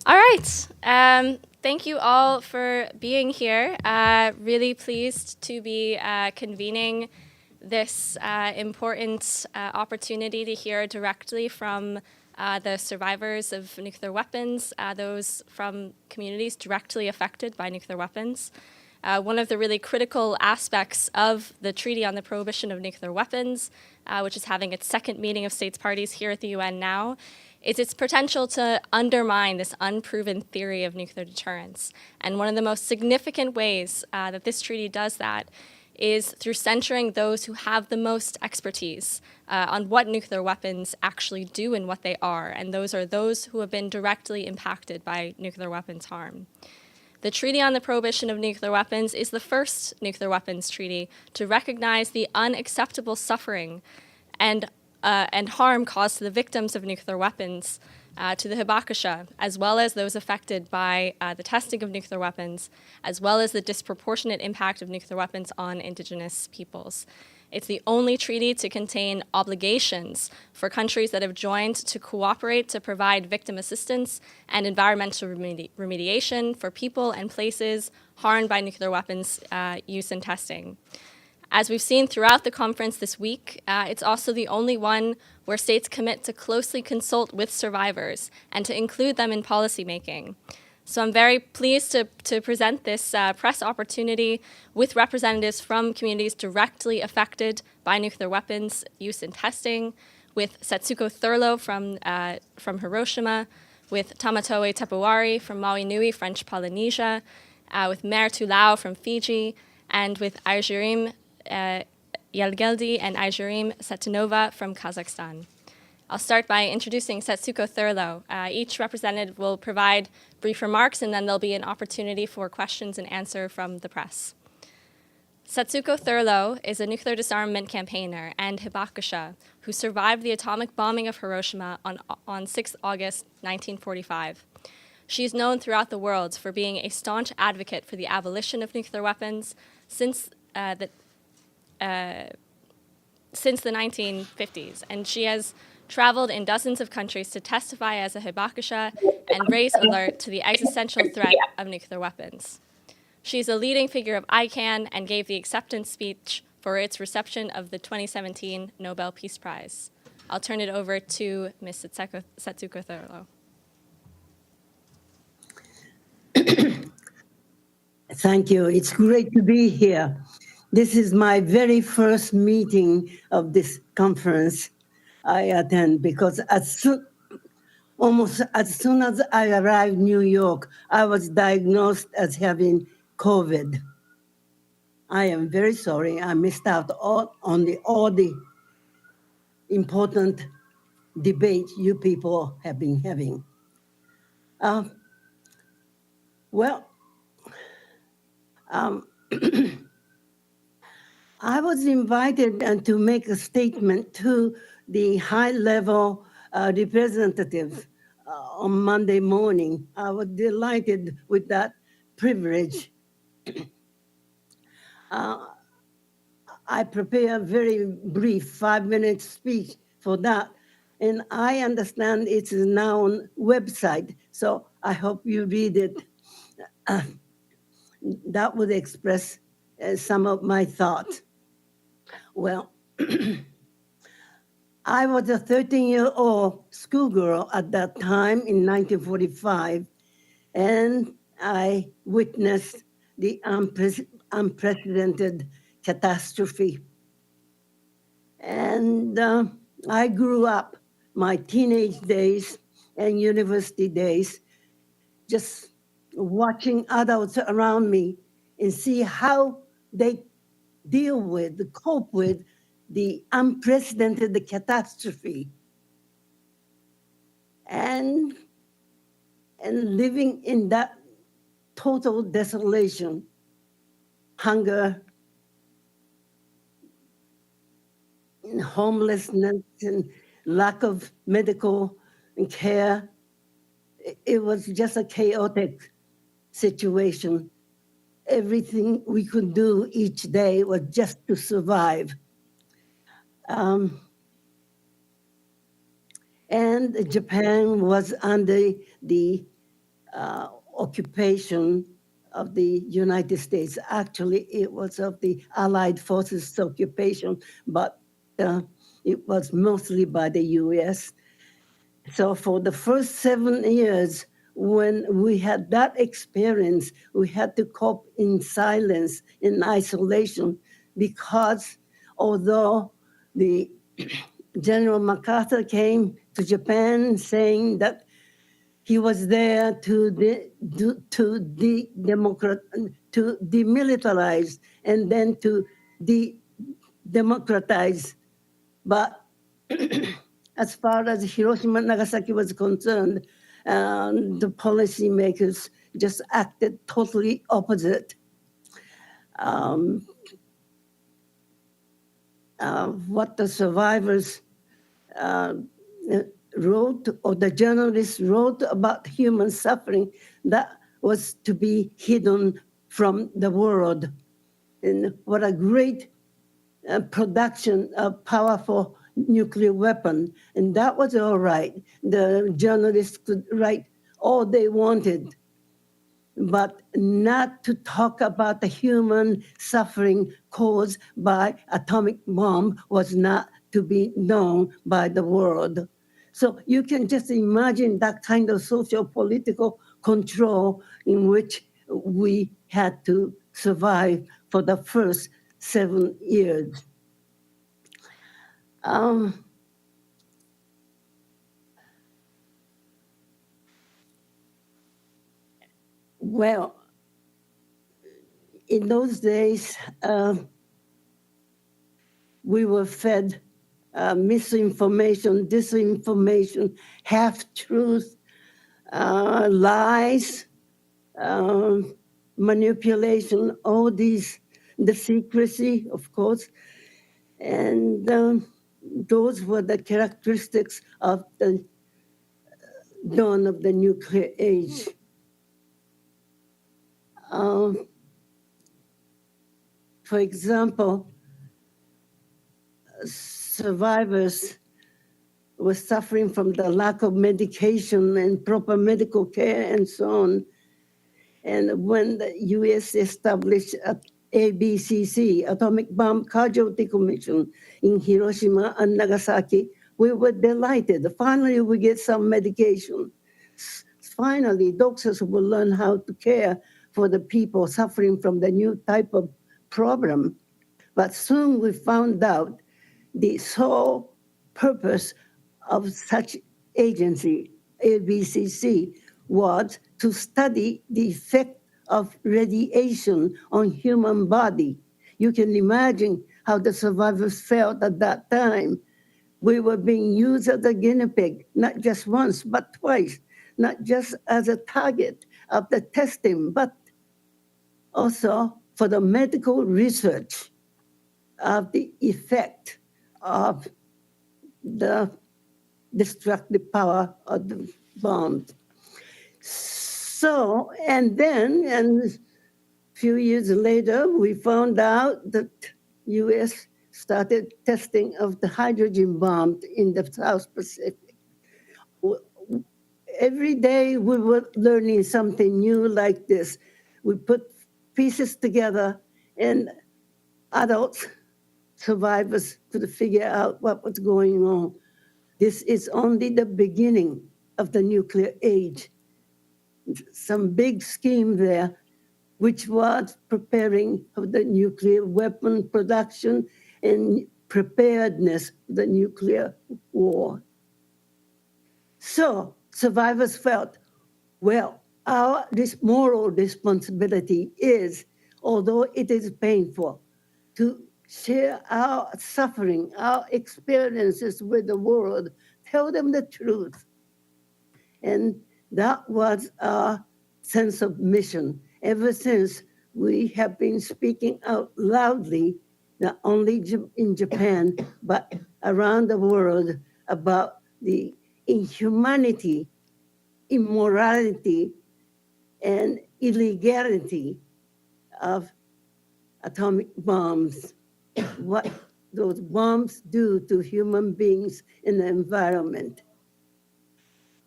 All right. Thank you all for being here. Really pleased to be convening this important opportunity to hear directly from the survivors of nuclear weapons, those from communities directly affected by nuclear weapons. One of the really critical aspects of the Treaty on the Prohibition of Nuclear Weapons, which is having its second meeting of states parties here at the UN now, is its potential to undermine this unproven theory of nuclear deterrence. And one of the most significant ways that this treaty does that is through censuring those who have the most expertise on what nuclear weapons actually do and what they are, and those are those who have been directly impacted by nuclear weapons harm. The Treaty on the Prohibition of Nuclear Weapons is the first nuclear weapons treaty to recognize the unacceptable suffering and harm caused to the victims of nuclear weapons, to the Hibakusha, as well as those affected by the testing of nuclear weapons, as well as the disproportionate impact of nuclear weapons on indigenous peoples. It's the only treaty to contain obligations for countries that have joined to cooperate to provide victim assistance and environmental remediation for people and places harmed by nuclear weapons use and testing. As we've seen throughout the conference this week, it's also the only one where states commit to closely consult with survivors and to include them in policymaking. So I'm very pleased to present this press opportunity with representatives from communities directly affected by nuclear weapons use and testing, with Setsuko Thurlow from Hiroshima, with Tamatoe Tepewari from Maui Nui, French Polynesia, with Mer Tulau from Fiji, and with Aygerim Yelgeldi and Aygerim Setinova from Kazakhstan. I'll start by introducing Setsuko Thurlow. Each representative will provide brief remarks, and then there'll be an opportunity for questions and answer from the press. Setsuko Thurlow is a nuclear disarmament campaigner and Hibakusha who survived the atomic bombing of Hiroshima on 6 August 1945. She is known throughout the world for being a staunch advocate for the abolition of nuclear weapons since the 1950s, and she has traveled in dozens of countries to testify as a Hibakusha and raise alert to the existential threat of nuclear weapons. She's a leading figure of ICAN and gave the acceptance speech for its reception of the 2017 Nobel Peace Prize. I'll turn it over to Ms. Setsuko Thurlow. Thank you. It's great to be here. This is my very first meeting of this conference I attend, because almost as soon as I arrived in New York, I was diagnosed as having COVID. I am very sorry. I missed out on all the important debate you people have been having. I was invited to make a statement to the high-level representative on Monday morning. I was delighted with that privilege. I prepared a very brief 5-minute speech for that, and I understand it's now on website, so I hope you read it. That would express some of my thoughts. Well, I was a 13-year-old schoolgirl at that time in 1945, and I witnessed the unprecedented catastrophe. And I grew up my teenage days and university days just watching adults around me and see how they cope with the unprecedented catastrophe, and living in that total desolation, hunger, and homelessness, and lack of medical care. It was just a chaotic situation. Everything we could do each day was just to survive. And Japan was under the occupation of the United States. Actually, it was of the Allied forces occupation, but it was mostly by the US. So for the first 7 years, when we had that experience, we had to cope in silence, in isolation, because although the General MacArthur came to Japan saying that he was there to demilitarize and then to democratize. But as far as Hiroshima and Nagasaki was concerned, the policymakers just acted totally opposite. What the survivors wrote, or the journalists wrote about human suffering, that was to be hidden from the world. And what a great production of powerful nuclear weapon. And that was all right. The journalists could write all they wanted, but not to talk about the human suffering caused by atomic bomb was not to be known by the world. So you can just imagine that kind of social-political control in which we had to survive for the first 7 years. Well, in those days, we were fed misinformation, disinformation, half-truth, lies, manipulation, all these, the secrecy, of course. And those were the characteristics of the dawn of the nuclear age. For example, survivors were suffering from the lack of medication and proper medical care and so on. And when the US established ABCC, Atomic Bomb Casualty Commission, in Hiroshima and Nagasaki, we were delighted. Finally, we get some medication. Finally, doctors will learn how to care for the people suffering from the new type of problem. But soon we found out the sole purpose of such agency, ABCC, was to study the effect of radiation on human body. You can imagine how the survivors felt at that time. We were being used as a guinea pig, not just once, but twice, not just as a target of the testing, but also for the medical research of the effect of the destructive power of the bombs. So, and then, and a few years later, we found out that US started testing of the hydrogen bomb in the South Pacific. Every day we were learning something new like this. We put pieces together, and adults, survivors could figure out what was going on. This is only the beginning of the nuclear age. Some big scheme there, which was preparing for the nuclear weapon production and preparedness for the nuclear war. So survivors felt, well, our moral responsibility is, although it is painful, to share our suffering, our experiences with the world, tell them the truth. And that was our sense of mission. Ever since, we have been speaking out loudly, not only in Japan, but around the world, about the inhumanity, immorality, and illegality of atomic bombs, what those bombs do to human beings in the environment.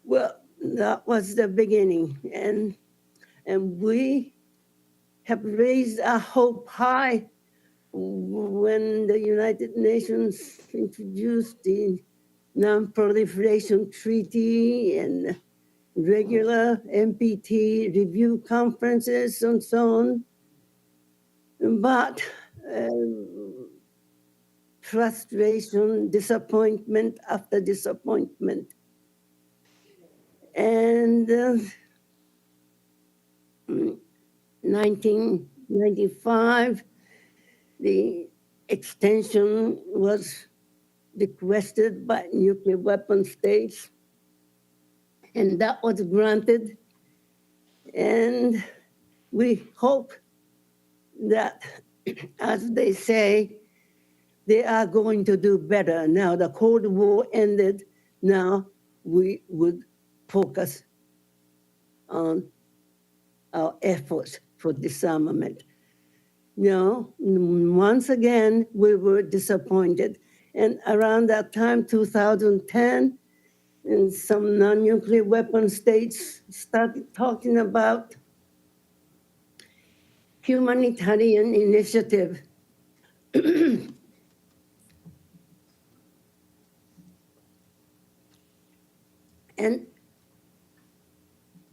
Well, that was the beginning. And we have raised our hope high when the United Nations introduced the Non-Proliferation Treaty and regular NPT review conferences and so on. But frustration, disappointment after disappointment. And 1995, the extension was requested by nuclear weapon states, and that was granted. And we hope that, as they say, they are going to do better. Now the Cold War ended. Now we would focus on our efforts for disarmament. No, once again, we were disappointed. And around that time, 2010, and some non-nuclear weapon states started talking about humanitarian initiative. And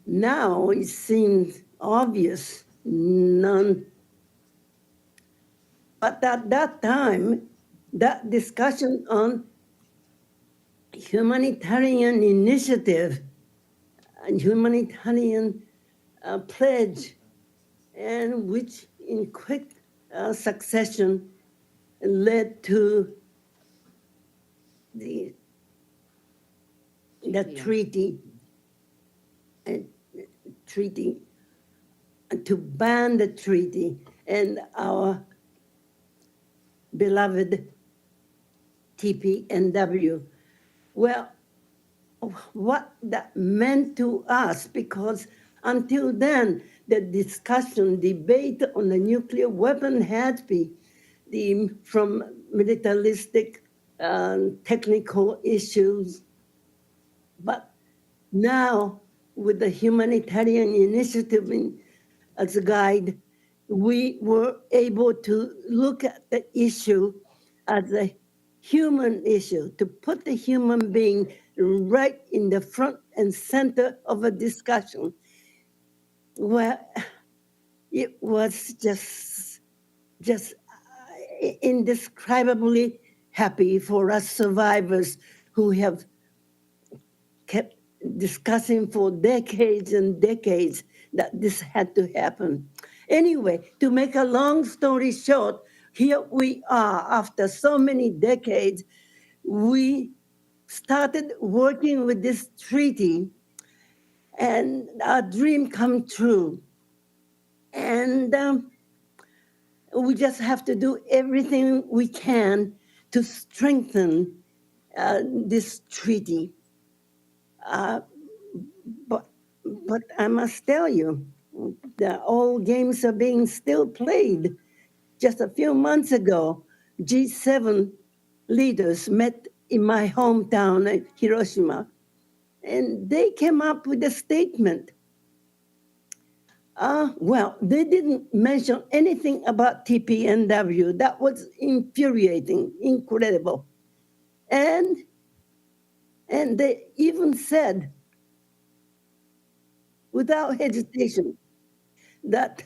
now it seems obvious, none. But at that time, that discussion on humanitarian initiative and humanitarian pledge, and which in quick succession led to the treaty, to ban the treaty, and our beloved TPNW. Well, what that meant to us, because until then, the discussion, debate on the nuclear weapon had been from militaristic technical issues. But now, with the humanitarian initiative as a guide, we were able to look at the issue as a human issue, to put the human being right in the front and center of a discussion. Well, it was just indescribably happy for us survivors who have kept discussing for decades and decades that this had to happen. Anyway, to make a long story short, here we are after so many decades. We started working with this treaty, and our dream come true. And we just have to do everything we can to strengthen this treaty. But I must tell you, the old games are being still played. Just a few months ago, G7 leaders met in my hometown, Hiroshima, and they came up with a statement. Well, they didn't mention anything about TPNW. That was infuriating, incredible. And they even said, without hesitation, that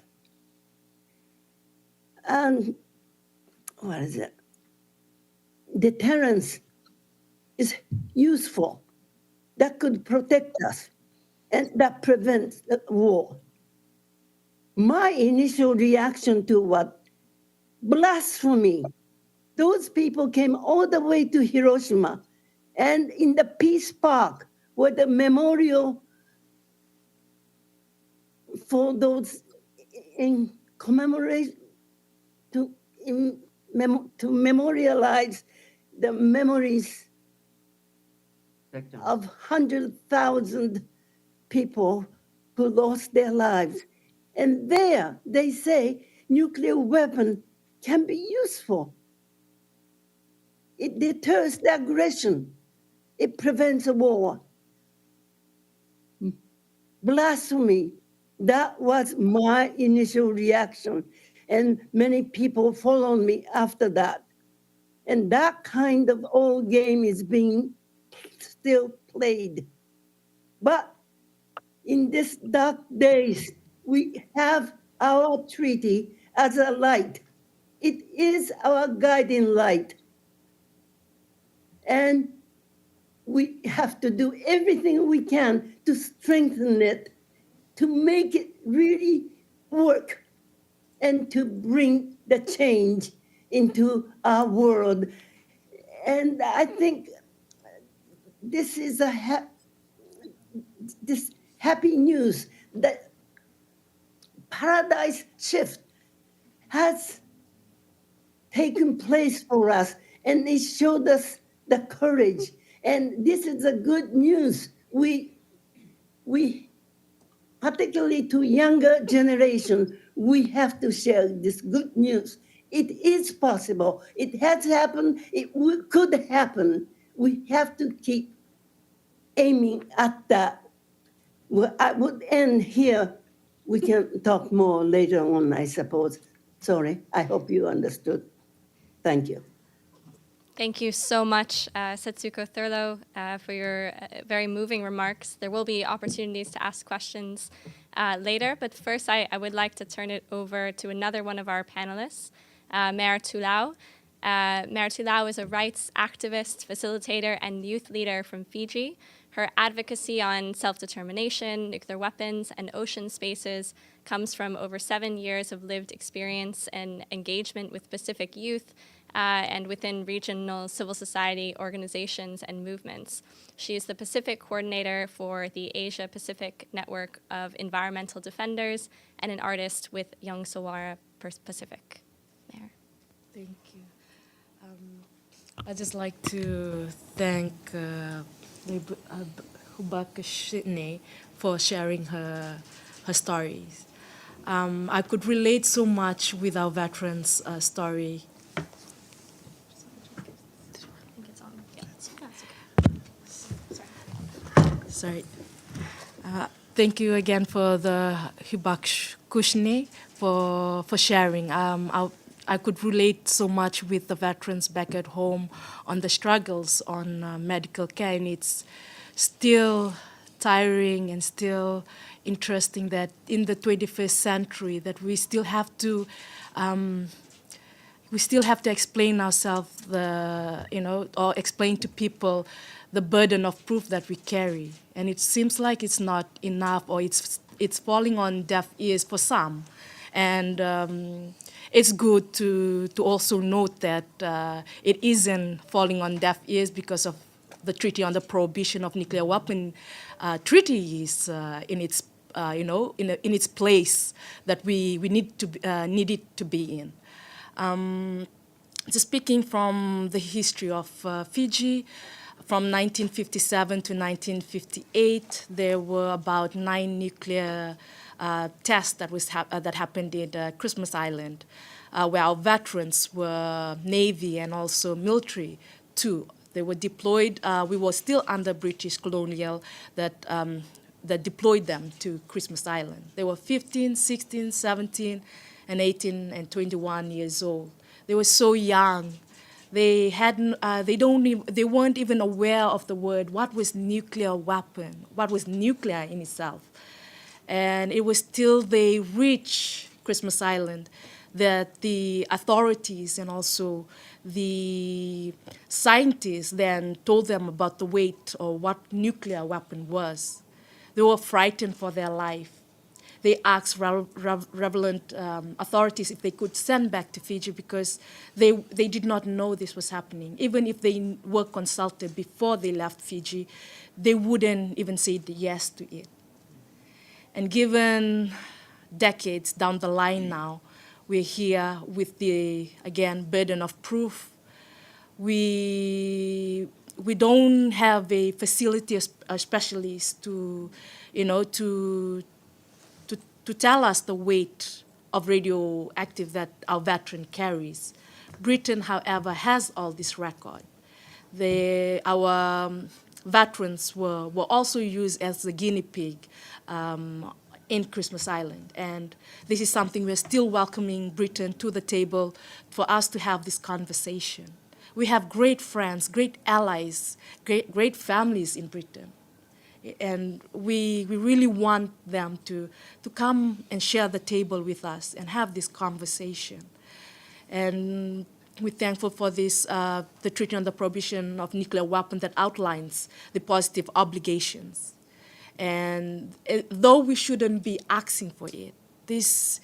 what is it? Deterrence is useful. That could protect us, and that prevents the war. My initial reaction to what? Blasphemy. Those people came all the way to Hiroshima, and in the Peace Park, where the memorial for those in commemorate to memorialize the memories of 100,000 people who lost their lives. And there they say nuclear weapon can be useful. It deters the aggression. It prevents a war. blasphemy. That was my initial reaction. And many people followed me after that. And that kind of old game is being still played. But in these dark days, we have our treaty as a light. It is our guiding light. And we have to do everything we can to strengthen it, to make it really work, and to bring the change into our world. And I think this is this happy news that paradise shift has taken place for us, and it showed us the courage. And this is the good news. We particularly to younger generation, we have to share this good news. It is possible. It has happened. Could happen. We have to keep aiming at that. Well, I would end here. We can talk more later on, I suppose. Sorry. I hope you understood. Thank you. Thank you so much, Setsuko Thurlow, for your very moving remarks. There will be opportunities to ask questions later, but first I would like to turn it over to another one of our panelists, Mayor Tulau. Mayor Tulau is a rights activist, facilitator, and youth leader from Fiji. Her advocacy on self-determination, nuclear weapons, and ocean spaces comes from over 7 years of lived experience and engagement with Pacific youth and within regional civil society organizations and movements. She is the Pacific coordinator for the Asia Pacific Network of Environmental Defenders and an artist with Young Sawara Pacific. Mayor. Thank you. I'd just like to thank Hubakashitne for sharing her stories. I could relate so much with our veterans' story. Sorry. Thank you again for the Hubakashitne for sharing. I could relate so much with the veterans back at home on the struggles on medical care, and it's still tiring and still interesting that in the 21st century that we still have to explain ourselves, or explain to people the burden of proof that we carry, and it seems like it's not enough, or it's falling on deaf ears for some, and it's good to also note that it isn't falling on deaf ears because of the Treaty on the Prohibition of Nuclear Weapon. Treaty is in its in its place that we need it to be in. Just speaking from the history of Fiji, from 1957 to 1958, there were about 9 nuclear tests that happened in Christmas Island, where our veterans were Navy and also military too. They were deployed. We were still under British colonial that deployed them to Christmas Island. They were 15, 16, 17, and 18 and 21 years old. They were so young. They weren't even aware of the word, what was nuclear weapon, what was nuclear in itself. And it was till they reached Christmas Island that the authorities and also the scientists then told them about the weight or what nuclear weapon was. They were frightened for their life. They asked relevant authorities if they could send back to Fiji because they did not know this was happening. Even if they were consulted before they left Fiji, they wouldn't even say yes to it. And given decades down the line now, we're here with the, again, burden of proof. We don't have a facility, a specialist to tell us the weight of radioactive that our veteran carries. Britain, however, has all this record. Our veterans were also used as the guinea pig in Christmas Island. And this is something we're still welcoming Britain to the table for us to have this conversation. We have great friends, great allies, great families in Britain. And we really want them to come and share the table with us and have this conversation. And we're thankful for this, the Treaty on the Prohibition of Nuclear Weapons that outlines the positive obligations. And though we shouldn't be asking for it, this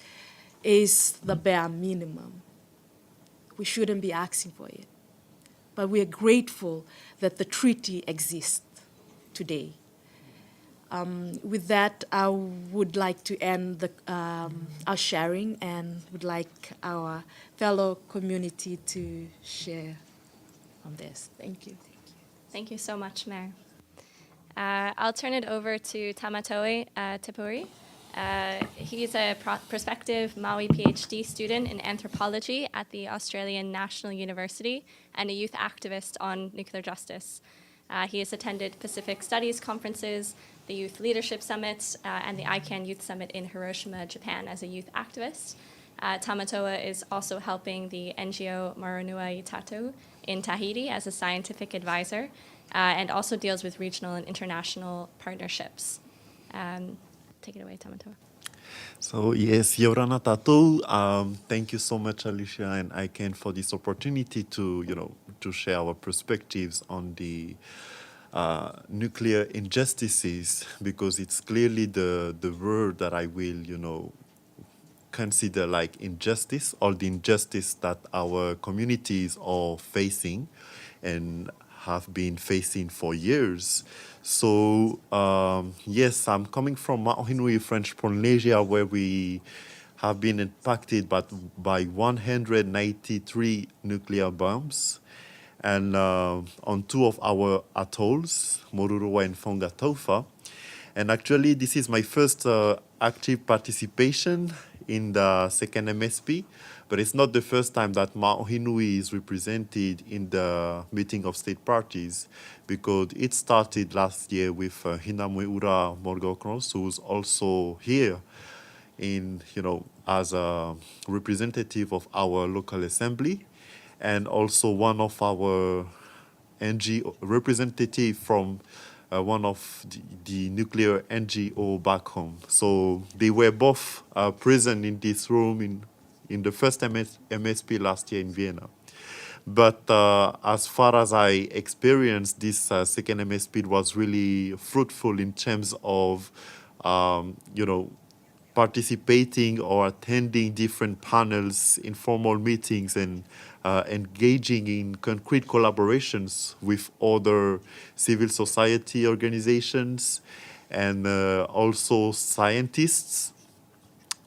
is the bare minimum. We shouldn't be asking for it. But we are grateful that the treaty exists today. With that, I would like to end our sharing and would like our fellow community to share on this. Thank you. Thank you so much, Mayor. I'll turn it over to Tamatoe Tepuri. He's a prospective Maui PhD student in anthropology at the Australian National University and a youth activist on nuclear justice. He has attended Pacific Studies conferences, the Youth Leadership Summit, and the ICAN Youth Summit in Hiroshima, Japan as a youth activist. Tamatoa is also helping the NGO Maranua Tatu in Tahiti as a scientific advisor, and also deals with regional and international partnerships. Take it away, Tamatoa. So yes, Yorana Tatou, thank you so much, Alicia and ICAN, for this opportunity to share our perspectives on the nuclear injustices, because it's clearly the word that I will consider like injustice, or the injustice that our communities are facing and have been facing for years. So yes, I'm coming from Ma'ohinui, French Polynesia, where we have been impacted by 193 nuclear bombs, and on two of our atolls, Moruroa and Whangataufa. And actually, this is my first active participation in the second MSP, but it's not the first time that Ma'ohinui is represented in the meeting of state parties, because it started last year with Hinamueura Morgokros, who's also here as a representative of our local assembly, and also one of our NGO representative from one of the nuclear NGO back home. So they were both present in this room in the first MSP last year in Vienna. But as far as I experienced, this second MSP was really fruitful in terms of, participating or attending different panels, informal meetings, and engaging in concrete collaborations with other civil society organizations and also scientists.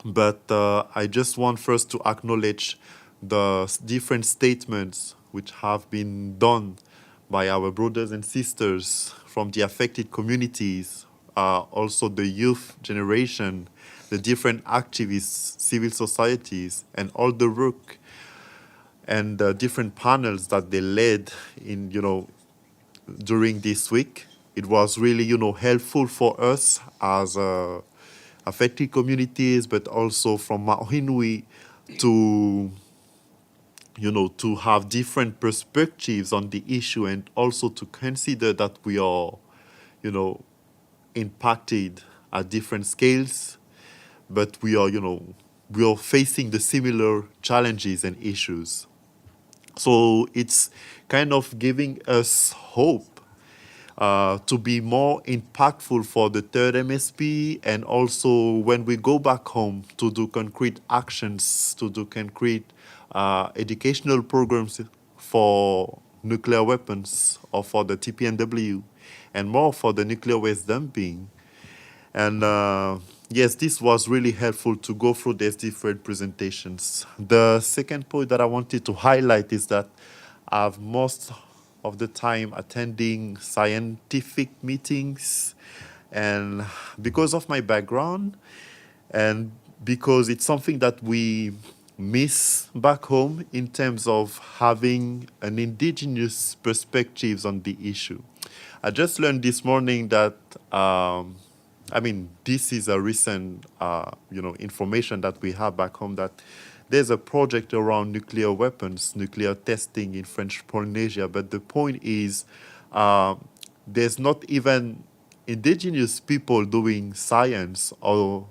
But I just want first to acknowledge the different statements which have been done by our brothers and sisters from the affected communities, also the youth generation, the different activists, civil societies, and all the work and the different panels that they led in, during this week. It was really, helpful for us as affected communities, but also from Ma'ohinui to have different perspectives on the issue, and also to consider that we are, impacted at different scales, but we are facing the similar challenges and issues. So it's kind of giving us hope to be more impactful for the third MSP, and also when we go back home to do concrete actions, to do concrete educational programs for nuclear weapons or for the TPNW, and more for the nuclear waste dumping. And yes, this was really helpful to go through these different presentations. The second point that I wanted to highlight is that I've most of the time attending scientific meetings, and because of my background and because it's something that we miss back home in terms of having an indigenous perspectives on the issue. I just learned this morning that, I mean, this is a recent, information that we have back home, that there's a project around nuclear weapons, nuclear testing in French Polynesia. But the point is, there's not even indigenous people doing science or,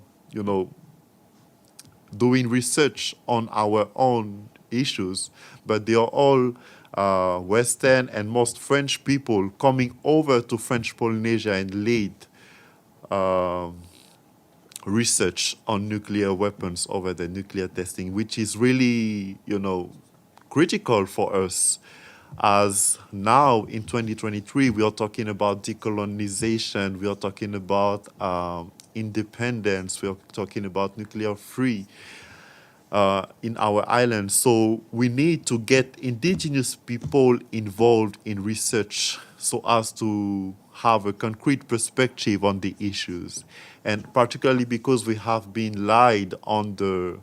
doing research on our own issues, but they are all Western and most French people coming over to French Polynesia and lead research on nuclear weapons over the nuclear testing, which is really, critical for us. As now in 2023, we are talking about decolonization, we are talking about independence, we are talking about nuclear free in our island. So we need to get indigenous people involved in research so as to have a concrete perspective on the issues. And particularly because we have been lied on the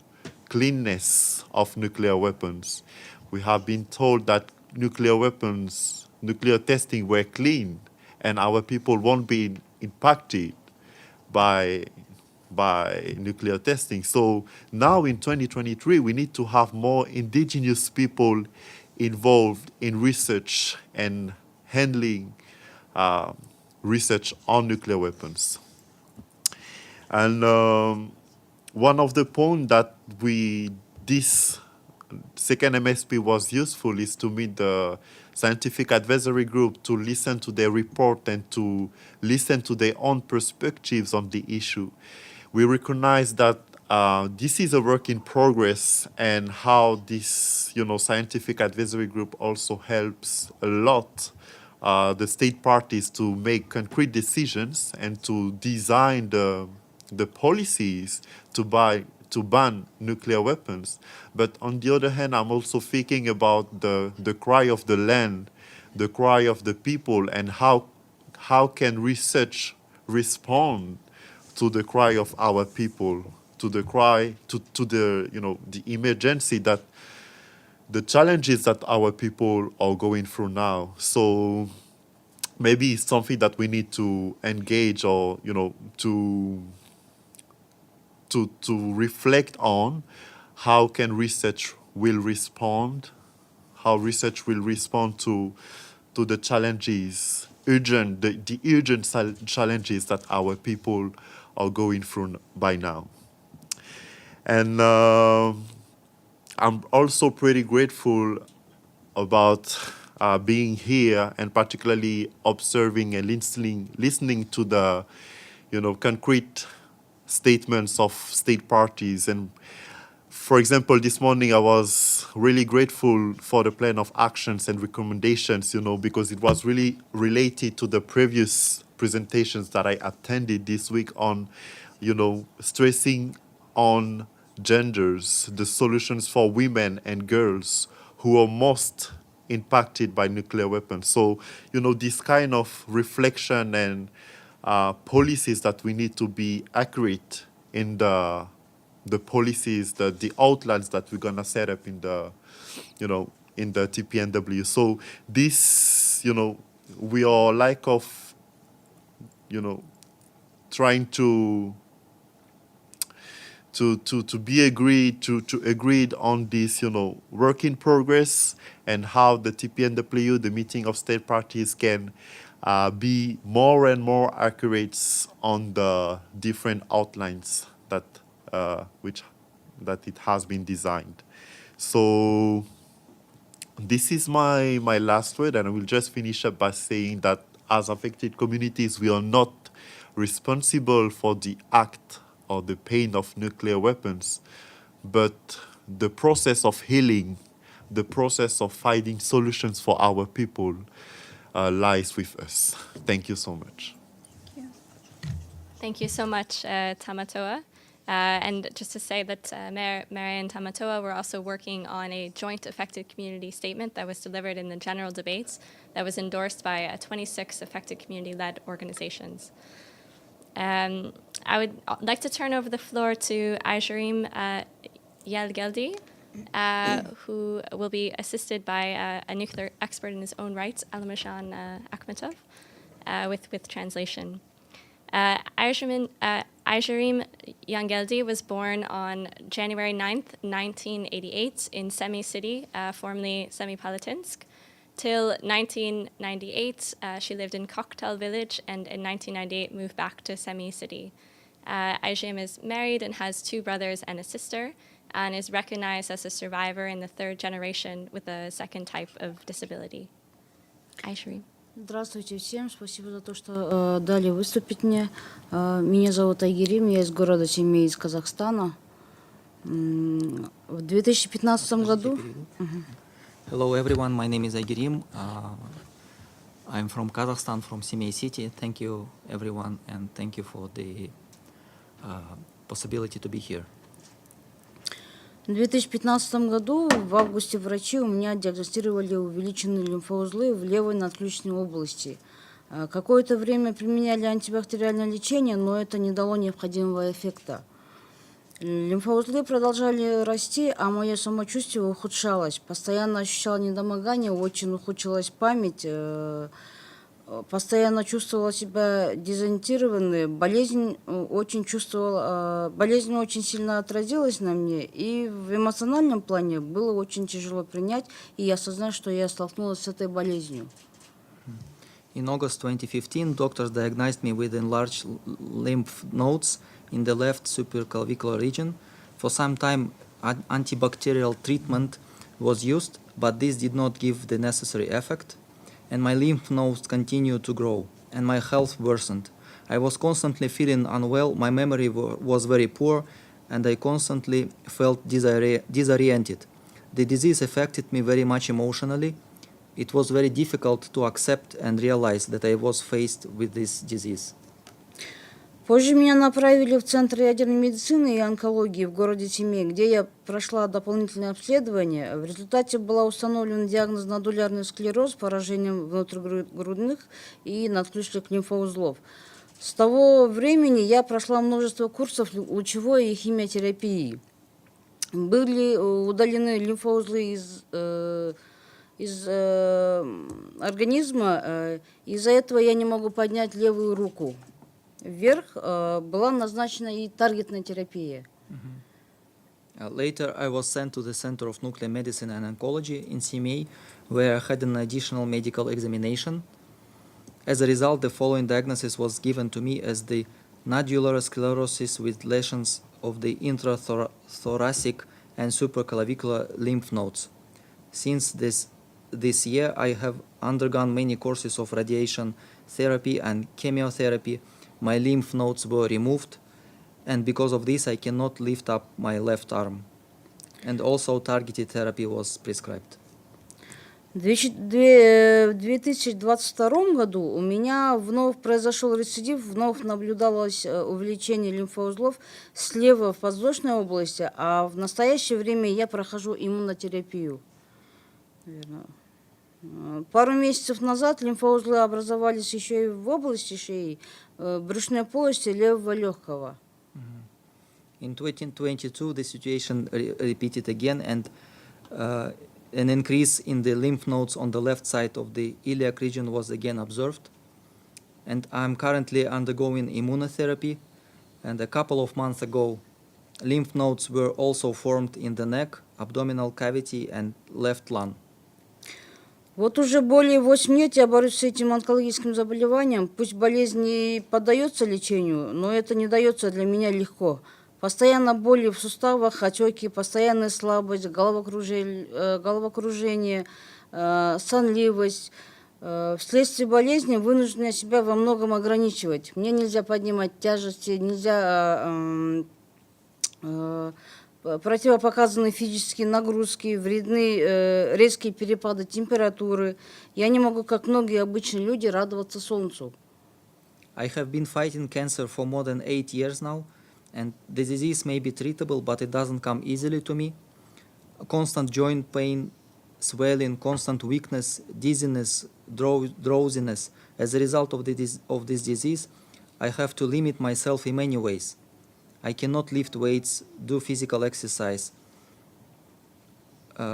cleanness of nuclear weapons. We have been told that nuclear weapons, nuclear testing were clean, and our people won't be impacted by nuclear testing. So now in 2023, we need to have more indigenous people involved in research and handling research on nuclear weapons. And one of the points that this second MSP was useful is to meet the scientific advisory group, to listen to their report and to listen to their own perspectives on the issue. We recognize that this is a work in progress, and how this, scientific advisory group also helps a lot the state parties to make concrete decisions and to design the policies to ban nuclear weapons. But on the other hand, I'm also thinking about the cry of the land, the cry of the people, and how can research respond to the cry of our people, to the cry, to the, the emergency, that the challenges that our people are going through now. So maybe it's something that we need to engage, or, to reflect on how can research will respond, how research will respond to the challenges, the urgent challenges that our people are going through by now. And I'm also pretty grateful about being here, and particularly observing and listening to the, concrete statements of state parties. And for example, this morning I was really grateful for the plan of actions and recommendations, because it was really related to the previous presentations that I attended this week on, stressing on genders, the solutions for women and girls who are most impacted by nuclear weapons. So, this kind of reflection and policies that we need to be accurate in the policies, the outlines that we're gonna set up in the, in the TPNW. So this, we are trying to be agreed on this, work in progress, and how the TPNW, the meeting of state parties, can be more and more accurate on the different outlines that it has been designed. So this is my last word, and I will just finish up by saying that as affected communities, we are not responsible for the act or the pain of nuclear weapons, but the process of healing, the process of finding solutions for our people lies with us. Thank you so much. Thank you so much, Tamatoa. And just to say that Mayor and Tamatoa were also working on a joint affected community statement that was delivered in the general debates that was endorsed by 26 affected community-led organizations. I would like to turn over the floor to Ajarim Yelgeldi, who will be assisted by a nuclear expert in his own right, Almashan Akhmetov. with translation. Ayşerim Yangeldi was born on January 9th, 1988 in Semi City, formerly Semipalatinsk. Till 1998, she lived in Koktal village, and in 1998 moved back to Semi City. Ayşerim is married and has 2 brothers and a sister, and is recognized as a survivor in the 3rd generation with a 2nd type of disability. Ayşerim. Здравствуйте всем, спасибо за то, что дали выступить мне. Меня зовут Айгерим, я из города Семей, из Казахстана. В 2015 году... Hello everyone, my name is Aygerim. I'm from Kazakhstan, from Semey City. Thank you everyone, and thank you for the possibility to be here. В 2015 году, в августе, врачи у меня диагностировали увеличенные лимфоузлы в левой надключной области. Какое-то время применяли антибактериальное лечение, но это не дало необходимого эффекта. Лимфоузлы продолжали расти, а мое самочувствие ухудшалось. Постоянно ощущала недомогание, очень ухудшилась память, постоянно чувствовала себя дезориентированной. Болезнь очень сильно отразилась на мне, и в эмоциональном плане было очень тяжело принять и осознать, что я столкнулась с этой болезнью. In August 2015, doctors diagnosed me with enlarged lymph nodes in the left supraclavicular region. For some time, antibacterial treatment was used, but this did not give the necessary effect, and my lymph nodes continued to grow, and my health worsened. I was constantly feeling unwell, my memory was very poor, and I constantly felt disoriented. The disease affected me very much emotionally. It was very difficult to accept and realize that I was faced with this disease. Позже меня направили в Центр ядерной медицины и онкологии в городе Семей, где я прошла дополнительное обследование. В результате была установлен диагноз нодулярный склероз с поражением внутригрудных и надключных лимфоузлов. С того времени я прошла множество курсов лучевой и химиотерапии. Были удалены лимфоузлы из организма. Из-за этого я не могу поднять левую руку вверх. Была назначена и таргетная терапия. Later, I was sent to the Center of Nuclear Medicine and Oncology in Semey, where I had an additional medical examination. As a result, the following diagnosis was given to me as the nodular sclerosis with lesions of the intrathoracic and supraclavicular lymph nodes. Since this year, I have undergone many courses of radiation therapy and chemotherapy. My lymph nodes were removed, and because of this, I cannot lift up my left arm. And also targeted therapy was prescribed. В 2022 году у меня вновь произошел рецидив, вновь наблюдалось увеличение лимфоузлов слева в подвздошной области, а в настоящее время я прохожу иммунотерапию. Пару месяцев назад лимфоузлы образовались еще и в области шеи, брюшной полости левого легкого. In 2022, the situation repeated again, and an increase in the lymph nodes on the left side of the iliac region was again observed. And I'm currently undergoing immunotherapy, and a couple of months ago, lymph nodes were also formed in the neck, abdominal cavity, and left lung. Вот уже более 8 лет я борюсь с этим онкологическим заболеванием. Пусть болезнь не поддается лечению, но это не дается для меня легко. Постоянно боли в суставах, отеки, постоянная слабость, головокружение, сонливость. Вследствие болезни вынуждена себя во многом ограничивать. Мне нельзя поднимать тяжести, нельзя противопоказаны физические нагрузки, вредны резкие перепады температуры. Я не могу, как многие обычные люди, радоваться солнцу. I have been fighting cancer for more than 8 years now, and the disease may be treatable, but it doesn't come easily to me. Constant joint pain, swelling, constant weakness, dizziness, drowsiness. As a result of this disease, I have to limit myself in many ways. I cannot lift weights, do physical exercise.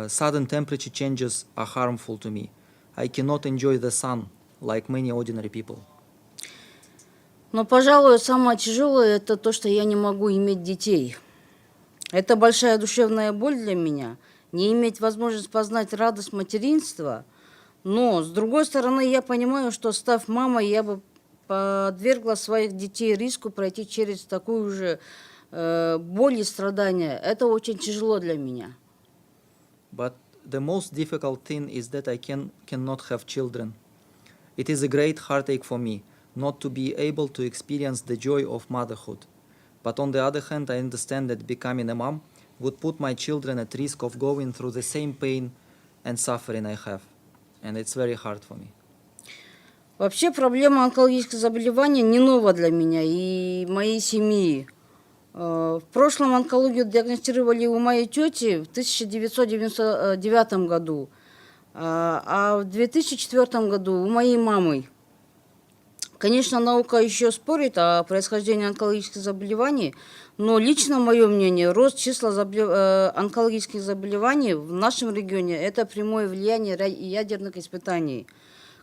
Sudden temperature changes are harmful to me. I cannot enjoy the sun like many ordinary people. Но, пожалуй, самое тяжелое – это то, что я не могу иметь детей. Это большая душевная боль для меня, не иметь возможность познать радость материнства. Но, с другой стороны, я понимаю, что, став мамой, я бы подвергла своих детей риску пройти через такую же боль и страдания. Это очень тяжело для меня. But the most difficult thing is that I cannot have children. It is a great heartache for me not to be able to experience the joy of motherhood. But on the other hand, I understand that becoming a mom would put my children at risk of going through the same pain and suffering I have. And it's very hard for me. Вообще проблема онкологических заболеваний не нова для меня и моей семьи. В прошлом онкологию диагностировали у моей тети в 1999 году, а в 2004 году у моей мамы. Конечно, наука еще спорит о происхождении онкологических заболеваний, но лично мое мнение, рост числа онкологических заболеваний в нашем регионе – это прямое влияние ядерных испытаний.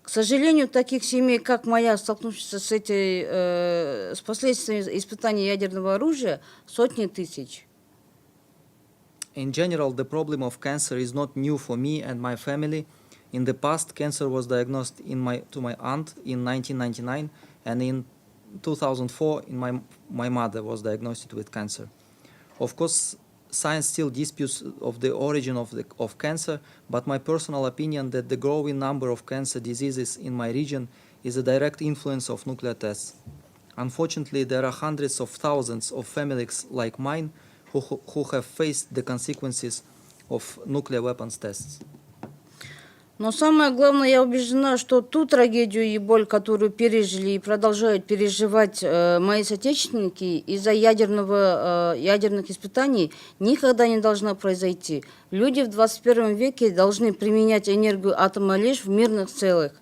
К сожалению, таких семей, как моя, столкнувшихся с последствиями испытаний ядерного оружия, сотни тысяч. In general, the problem of cancer is not new for me and my family. In the past, cancer was diagnosed to my aunt in 1999, and in 2004, my mother was diagnosed with cancer. Of course, science still disputes of the origin of cancer, but my personal opinion that the growing number of cancer diseases in my region is a direct influence of nuclear tests. Unfortunately, there are hundreds of thousands of families like mine who have faced the consequences of nuclear weapons tests. Но самое главное, я убеждена, что ту трагедию и боль, которую пережили и продолжают переживать мои соотечественники из-за ядерных испытаний, никогда не должна произойти. Люди в 21 веке должны применять энергию атома лишь в мирных целях,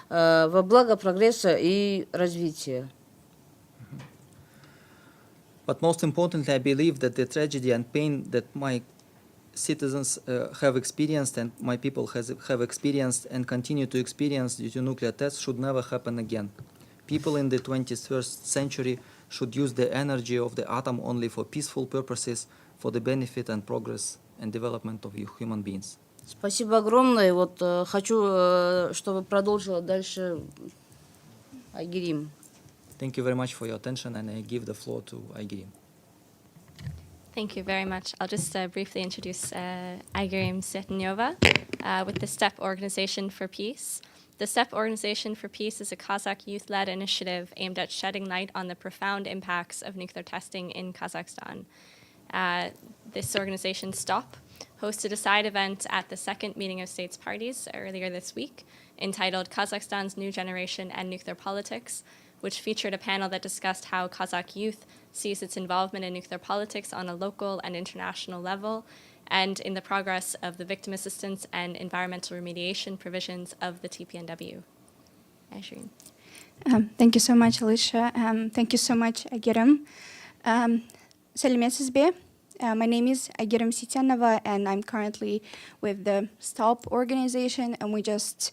во благо прогресса и развития. But most importantly, I believe that the tragedy and pain that my citizens have experienced and my people have experienced and continue to experience due to nuclear tests should never happen again. People in the 21st century should use the energy of the atom only for peaceful purposes, for the benefit and progress and development of human beings. Спасибо огромное. Вот хочу, чтобы продолжила дальше Айгерим. Thank you very much for your attention, and I give the floor to Aigirim. Thank you very much. I'll just briefly introduce Aigerim Setenova with the STEP Organization for Peace. The STEP Organization for Peace is a Kazakh youth-led initiative aimed at shedding light on the profound impacts of nuclear testing in Kazakhstan. This organization, STOP, hosted a side event at the second meeting of states parties earlier this week entitled Kazakhstan's New Generation and Nuclear Politics, which featured a panel that discussed how Kazakh youth sees its involvement in nuclear politics on a local and international level, and in the progress of the victim assistance and environmental remediation provisions of the TPNW. Aigerim. Thank you so much, Alicia. Thank you so much, Aigerim. Сәлеметсіз бе? My name is Aigerim Setenova, and I'm currently with the STOP organization, and we just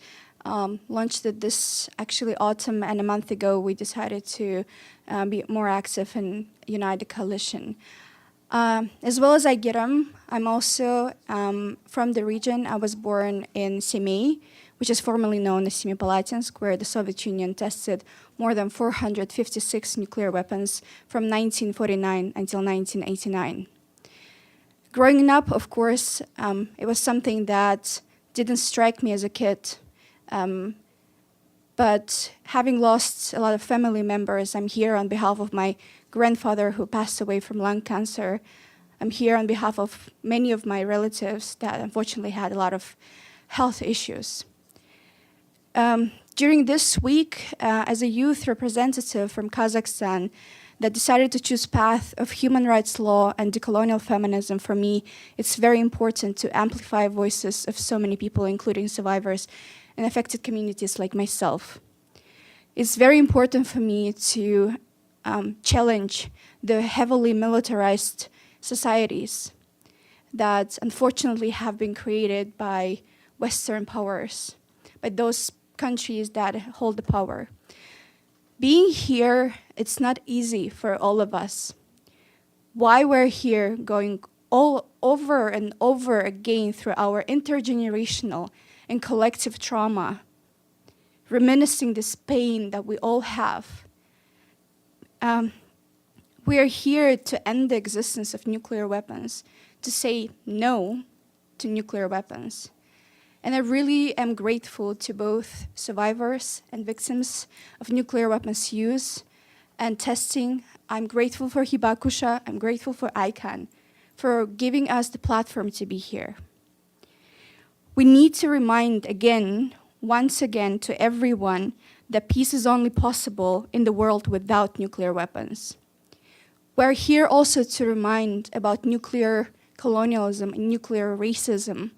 launched it this actually autumn, and a month ago we decided to be more active and unite the coalition. As well as Aigerim, I'm also from the region. I was born in Semey, which is formerly known as Semipalatinsk, where the Soviet Union tested more than 456 nuclear weapons from 1949 until 1989. Growing up, of course, it was something that didn't strike me as a kid. But having lost a lot of family members, I'm here on behalf of my grandfather who passed away from lung cancer. I'm here on behalf of many of my relatives that unfortunately had a lot of health issues. During this week, as a youth representative from Kazakhstan that decided to choose path of human rights law and decolonial feminism, for me, it's very important to amplify voices of so many people, including survivors and affected communities like myself. It's very important for me to challenge the heavily militarized societies that unfortunately have been created by Western powers, by those countries that hold the power. Being here, it's not easy for all of us. Why we're here going all over and over again through our intergenerational and collective trauma, reminiscing this pain that we all have. We are here to end the existence of nuclear weapons, to say no to nuclear weapons. And I really am grateful to both survivors and victims of nuclear weapons use and testing. I'm grateful for Hibakusha, I'm grateful for ICAN, for giving us the platform to be here. We need to remind again, once again, to everyone that peace is only possible in the world without nuclear weapons. We're here also to remind about nuclear colonialism and nuclear racism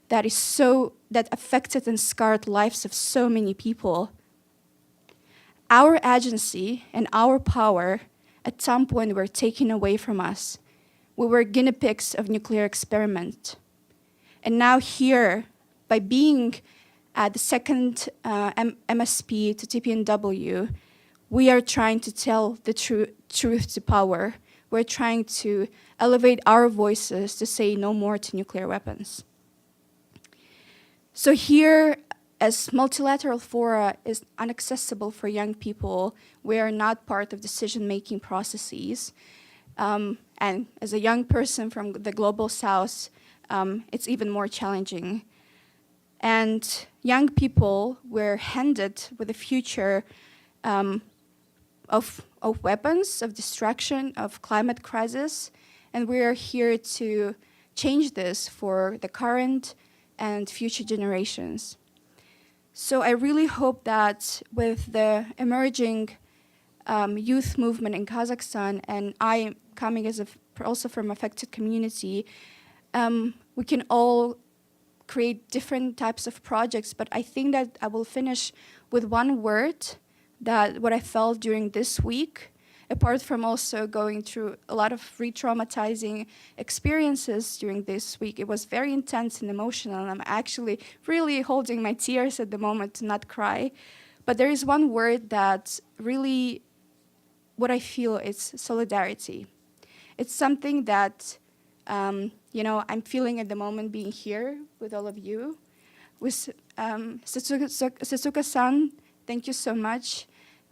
that affected and scarred lives of so many people. Our agency and our power at some point were taken away from us. We were guinea pigs of nuclear experiment. And now here, by being at the second MSP to TPNW, we are trying to tell the truth to power. We're trying to elevate our voices to say no more to nuclear weapons. So here, as multilateral fora is inaccessible for young people, we are not part of decision-making processes. And as a young person from the Global South, it's even more challenging. And young people were handed with a future of weapons, of destruction, of climate crisis, and we are here to change this for the current and future generations. So I really hope that with the emerging youth movement in Kazakhstan, and I coming as also from affected community, we can all create different types of projects, but I think that I will finish with one word that what I felt during this week, apart from also going through a lot of re-traumatizing experiences during this week. It was very intense and emotional, and I'm actually really holding my tears at the moment to not cry. But there is one word that really, what I feel is solidarity. It's something that, I'm feeling at the moment being here with all of you. With Setsuka-san, thank you so much.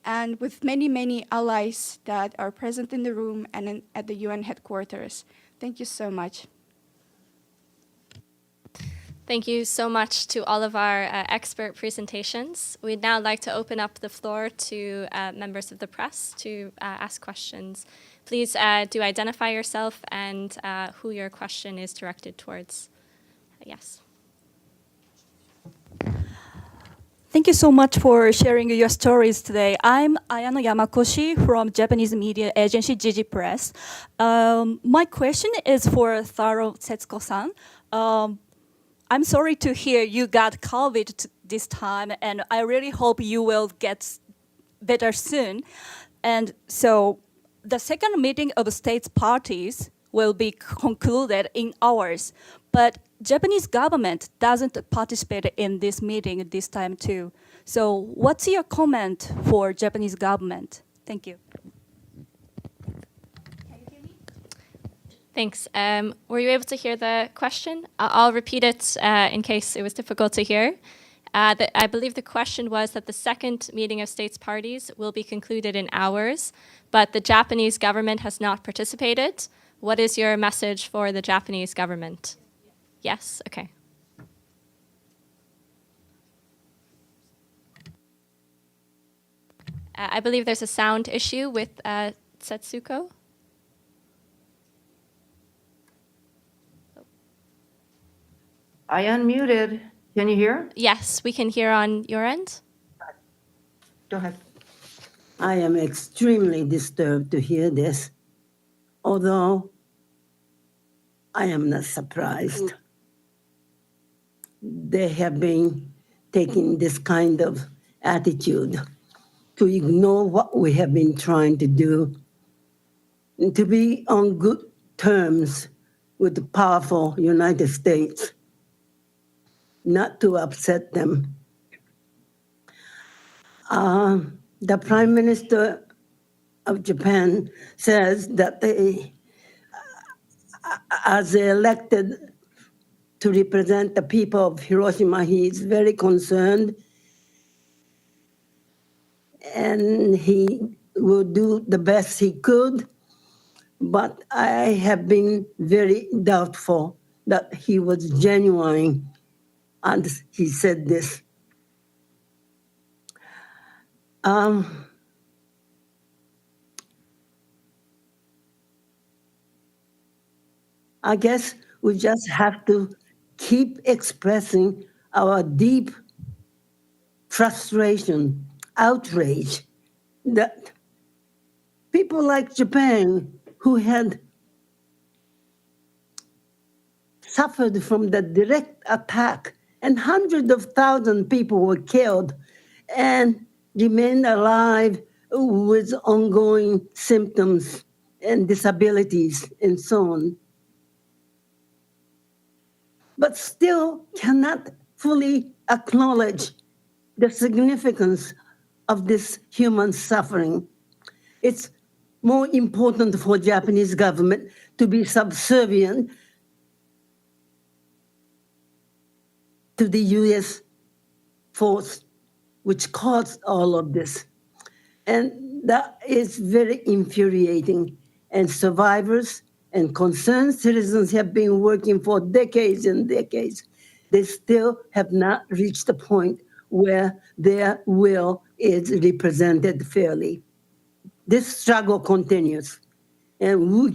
And with many, many allies that are present in the room and at the UN headquarters. Thank you so much. Thank you so much to all of our expert presentations. We'd now like to open up the floor to members of the press to ask questions. Please do identify yourself and who your question is directed towards. Yes. Thank you so much for sharing your stories today. I'm Ayano Yamakoshi from Japanese media agency Jiji Press. My question is for Taro Setsuko-san. I'm sorry to hear you got COVID this time, and I really hope you will get better soon. And so the second meeting of states parties will be concluded in hours, but Japanese government doesn't participate in this meeting this time too. So what's your comment for Japanese government? Thank you. Can you hear me? Thanks. Were you able to hear the question? I'll repeat it in case it was difficult to hear. I believe the question was that the second meeting of states parties will be concluded in hours, but the Japanese government has not participated. What is your message for the Japanese government? Yes, okay. I believe there's a sound issue with Setsuko. I unmuted. Can you hear? Yes, we can hear on your end. Go ahead. I am extremely disturbed to hear this, although I am not surprised. They have been taking this kind of attitude to ignore what we have been trying to do, and to be on good terms with the powerful United States, not to upset them. the Prime Minister of Japan says that as elected to represent the people of Hiroshima, he is very concerned and he will do the best he could. But I have been very doubtful that he was genuine, and he said this. I guess we just have to keep expressing our deep frustration, outrage that people like Japan, who had suffered from the direct attack, and hundreds of thousands of people were killed and remained alive with ongoing symptoms and disabilities and so on, but still cannot fully acknowledge the significance of this human suffering. It's more important for Japanese government to be subservient to the US force, which caused all of this. And that is very infuriating. And survivors and concerned citizens have been working for decades and decades. They still have not reached the point where their will is represented fairly. This struggle continues. And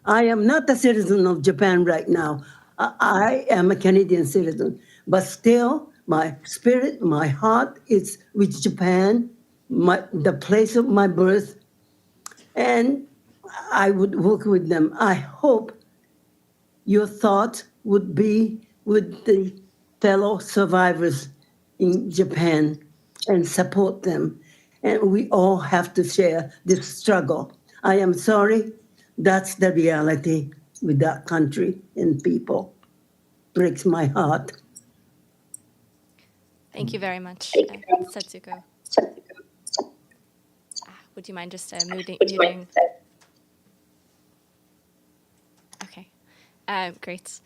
I am not a citizen of Japan right now. I am a Canadian citizen, but still my spirit, my heart is with Japan, the place of my birth, and I would work with them. I hope your thought would be with the fellow survivors in Japan and support them. And we all have to share this struggle. I am sorry, that's the reality with that country and people. Breaks my heart. Thank you very much, Setsuko. Would you mind just muting? Okay, great.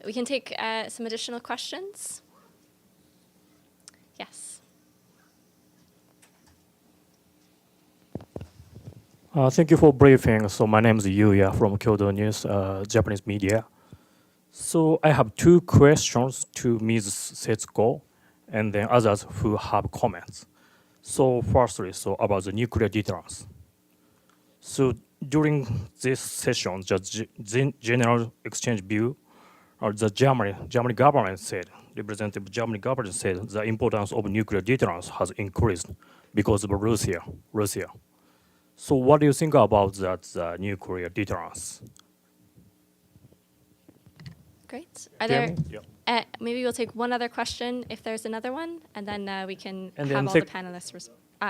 We can take some additional questions. Yes. Thank you for briefing. So my name is Yuya from Kyodo News, Japanese media. So I have two questions to Ms. Setsuko and then others who have comments. So firstly, about the nuclear deterrence. So during this session, the general exchange view, or the German government said, representative German government said the importance of nuclear deterrence has increased because of Russia. So what do you think about that nuclear deterrence? Great. Are there? Maybe we'll take one other question if there's another one, and then we can have all the panelists.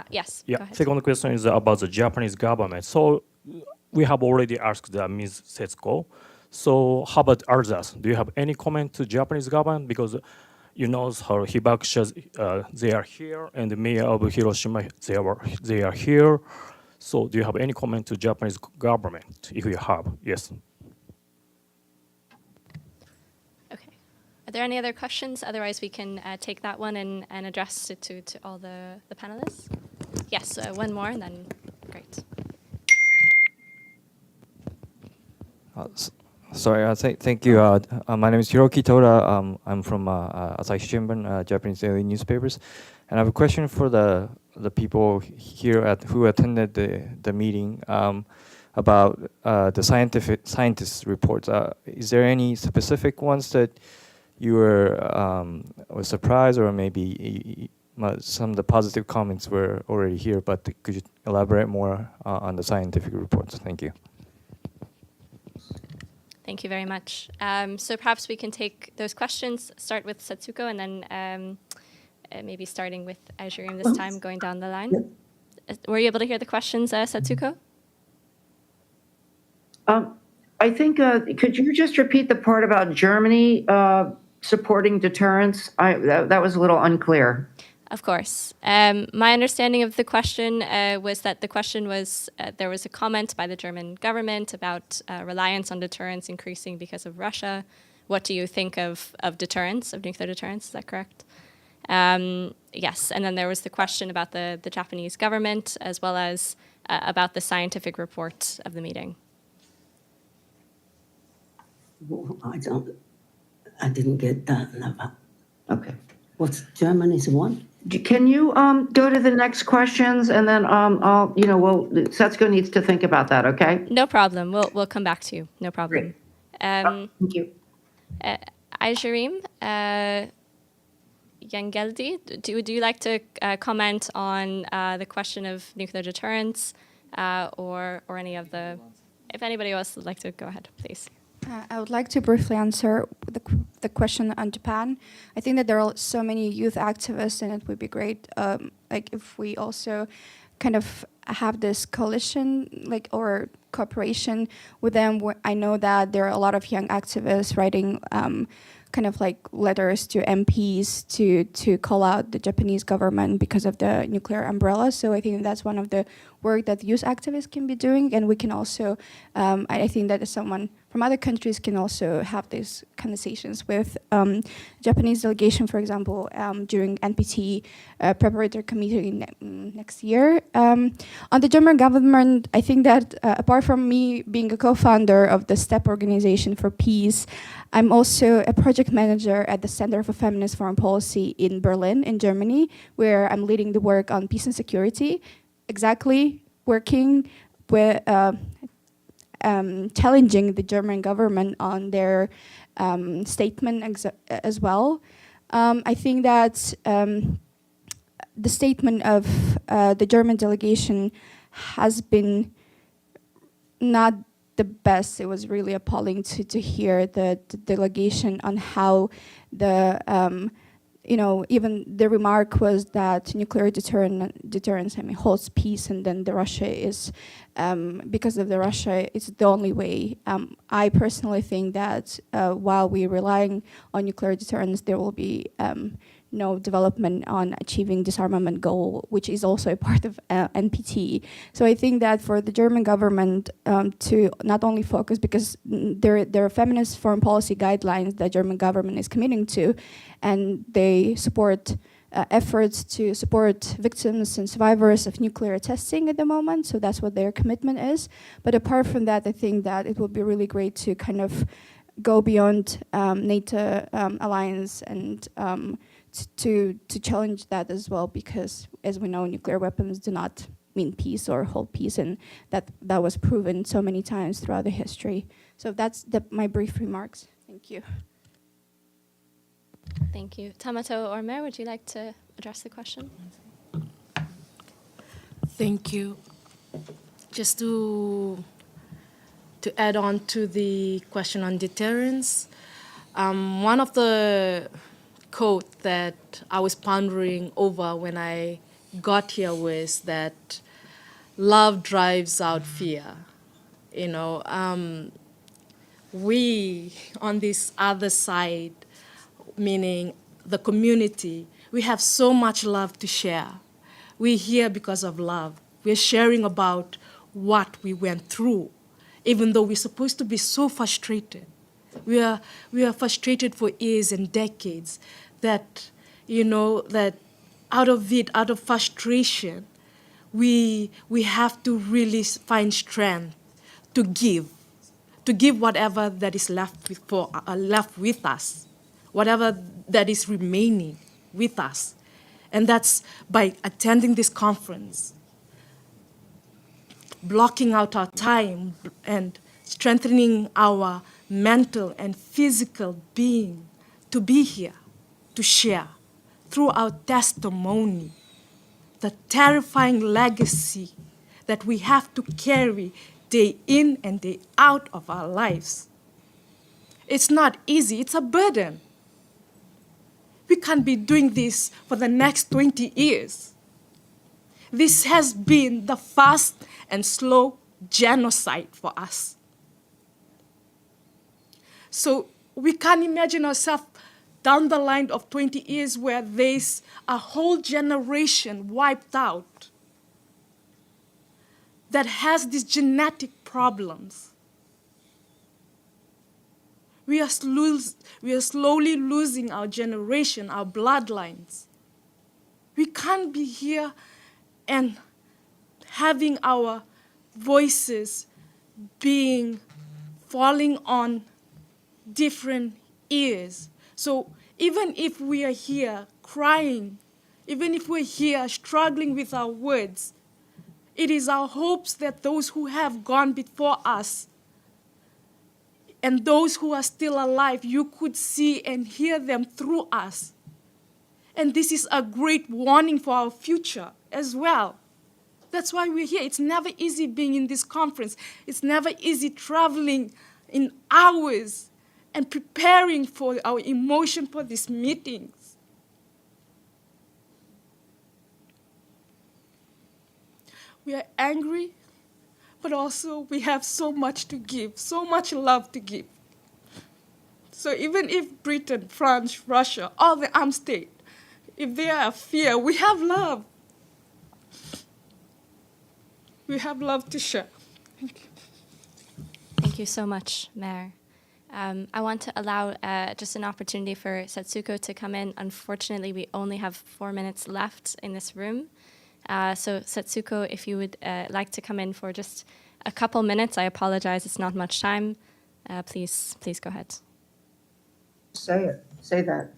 Yes. Yeah. Go ahead. Second question is about the Japanese government. So we have already asked Ms. Setsuko. So how about others? Do you have any comment to Japanese government? Because you know how Hibakushas, they are here, and the mayor of Hiroshima, they are here. So do you have any comment to Japanese government? If you have, yes. Okay. Are there any other questions? Otherwise, we can take that one and address it to all the panelists. Yes, one more, and then great. Sorry, thank you. My name is Hiroki Toda. I'm from Asahi Shimbun, Japanese daily newspapers. And I have a question for the people here who attended the meeting about the scientists' reports. Is there any specific ones that you were surprised, or maybe some of the positive comments were already here, but could you elaborate more on the scientific reports? Thank you. Thank you very much. So perhaps we can take those questions, start with Setsuko, and then maybe starting with Ajurim this time, going down the line. Were you able to hear the questions, Setsuko? I think, could you just repeat the part about Germany supporting deterrence? That was a little unclear. Of course. My understanding of the question was that the question was, there was a comment by the German government about reliance on deterrence increasing because of Russia. What do you think of deterrence, of nuclear deterrence? Is that correct? Yes, and then there was the question about the Japanese government, as well as about the scientific report of the meeting. I didn't get that. Never. Okay. What's Germany's one? Can you go to the next questions, and then I'll, Setsuko needs to think about that, okay? No problem. We'll come back to you. No problem. Thank you. Ayşerim, Yangeldi, do you like to comment on the question of nuclear deterrence, or any of the? If anybody else would like to go ahead, please. I would like to briefly answer the question on Japan. I think that there are so many youth activists, and it would be great, if we also kind of have this coalition, or cooperation with them. I know that there are a lot of young activists writing letters to MPs to call out the Japanese government because of the nuclear umbrella. So I think that's one of the work that youth activists can be doing, and we can also, I think that someone from other countries can also have these conversations with Japanese delegation, for example, during NPT preparatory committee next year. On the German government, I think that apart from me being a co-founder of the STEP Organization for Peace, I'm also a project manager at the Center for Feminist Foreign Policy in Berlin, in Germany, where I'm leading the work on peace and security, exactly working with challenging the German government on their statement as well. I think that the statement of the German delegation has been not the best. It was really appalling to hear the delegation on how even the remark was that nuclear deterrence, holds peace, and then the Russia is, because of the Russia, it's the only way. I personally think that while we're relying on nuclear deterrence, there will be no development on achieving disarmament goal, which is also a part of NPT. So I think that for the German government to not only focus, because there are feminist foreign policy guidelines that German government is committing to, and they support efforts to support victims and survivors of nuclear testing at the moment. So that's what their commitment is. But apart from that, I think that it would be really great to kind of go beyond NATO alliance and to challenge that as well, because as we know, nuclear weapons do not mean peace or hold peace, and that was proven so many times throughout the history. So that's my brief remarks. Thank you. Thank you. Tamato or Mer, would you like to address the question? Thank you. Just to add on to the question on deterrence, one of the quote that I was pondering over when I got here was that love drives out fear. We on this other side, meaning the community, we have so much love to share. We're here because of love. We're sharing about what we went through, even though we're supposed to be so frustrated. We are frustrated for years and decades that, that out of frustration, we have to really find strength to give whatever that is left with us, whatever that is remaining with us. And that's by attending this conference, blocking out our time and strengthening our mental and physical being to be here, to share through our testimony the terrifying legacy that we have to carry day in and day out of our lives. It's not easy, it's a burden. We can't be doing this for the next 20 years. This has been the fast and slow genocide for us. So we can't imagine ourselves down the line of 20 years where there's a whole generation wiped out that has these genetic problems. We are slowly losing our generation, our bloodlines. We can't be here and having our voices falling on different ears. So even if we are here crying, even if we're here struggling with our words, it is our hopes that those who have gone before us and those who are still alive, you could see and hear them through us. And this is a great warning for our future as well. That's why we're here. It's never easy being in this conference. It's never easy traveling in hours and preparing for our emotion for these meetings. We are angry, but also we have so much to give, so much love to give. So even if Britain, France, Russia, all the armed states, if they are fear, we have love. We have love to share. Thank you. Thank you so much, Mayor. I want to allow just an opportunity for Setsuko to come in. Unfortunately, we only have 4 minutes left in this room. So Setsuko, if you would like to come in for just a couple minutes, I apologize, it's not much time. Please go ahead. Say it. Say that.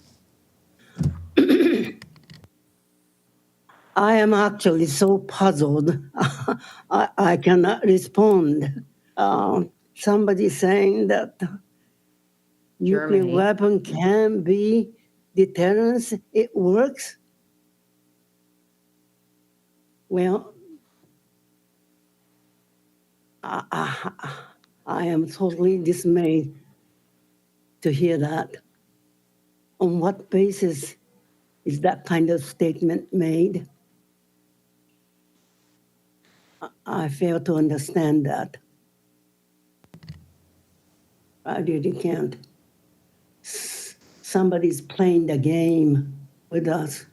I am actually so puzzled. I cannot respond. Somebody saying that nuclear Germany. weapon can be deterrence. It works. Well, I am totally dismayed to hear that. On what basis is that kind of statement made? I fail to understand that. I really can't. Somebody's playing the game with us.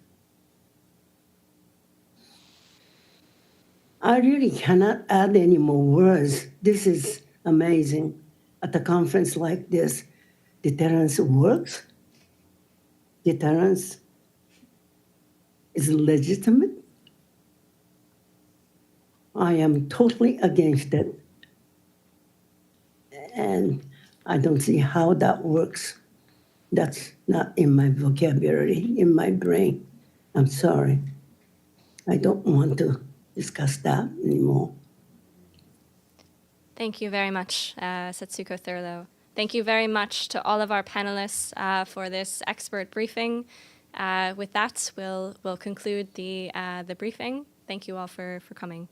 I really cannot add any more words. This is amazing. At a conference like this, deterrence works. Deterrence is legitimate. I am totally against it. And I don't see how that works. That's not in my vocabulary, in my brain. I'm sorry. I don't want to discuss that anymore. Thank you very much, Setsuko Thurlow. Thank you very much to all of our panelists for this expert briefing. With that, we'll conclude the briefing. Thank you all for coming.